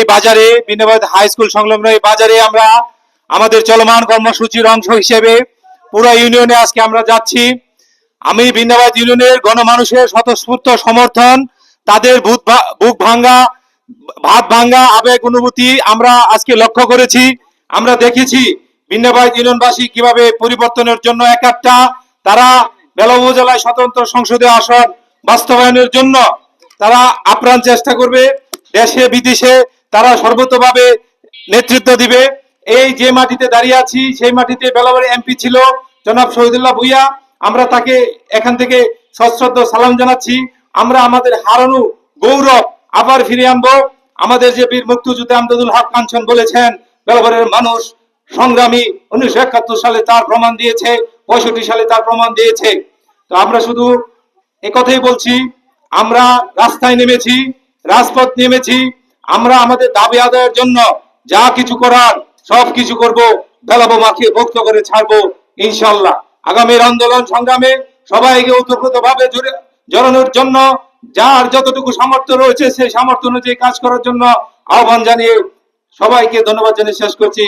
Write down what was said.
এই বাজারে বিনাবাদ high school সংলগ্ন এই বাজারে আমরা আমাদের চলমান কর্মসূচির অংশ হিসেবে পুরো ইউনিয়নে আজকে আমরা যাচ্ছি। আমি বিনাবাদ ইউনিয়নের গণমানুষের স্বতঃস্ফূর্ত সমর্থন, তাদের বুক ভাঙ্গা ভাব ভাঙ্গা আবেগ অনুভূতি আমরা আজকে লক্ষ্য করেছি। আমরা দেখেছি বিনাবাদ ইউনিয়নবাসী কিভাবে পরিবর্তনের জন্য একাত্তা, তারা বেলা উপজেলায় স্বতন্ত্র সংসদীয় আসন বাস্তবায়নের জন্য তারা আপ্রাণ চেষ্টা করবে। দেশে বিদেশে তারা সর্বতভাবে নেতৃত্ব দিবে। এই যে মাটিতে দাঁড়িয়ে আছি সেই মাটিতে বেলাবাড়ি এমপি ছিল জনাব শহীদুল্লাহ ভুইয়া, আমরা তাকে এখান থেকে সশ্রদ্ধ সালাম জানাচ্ছি। আমরা আমাদের হারানো গৌরব আবার ফিরিয়ে আনবো। আমাদের যে বীর মুক্তিযোদ্ধা আমদাদুল হক কাঞ্চন বলেছেন, বেলাবাড়ির মানুষ সংগ্রামী, 1971 সালে তার প্রমাণ দিয়েছে, 65 সালে তার প্রমাণ দিয়েছে। তো আমরা শুধু একথাই বলছি, আমরা রাস্তায় নেমেছি, রাজপথ নেমেছি। আমরা আমাদের দাবি আদায়ের জন্য যা কিছু করার সব কিছু করবো, বেলাবো মাখিয়ে ভক্ত করে ছাড়বো ইনশাল্লাহ। আগামীর আন্দোলন সংগ্রামে সবাইকে ওতপ্রোত ভাবে জড়ানোর জন্য যার যতটুকু সামর্থ্য রয়েছে সেই সামর্থ্য অনুযায়ী কাজ করার জন্য আহ্বান জানিয়ে সবাইকে ধন্যবাদ জানিয়ে শেষ করছি।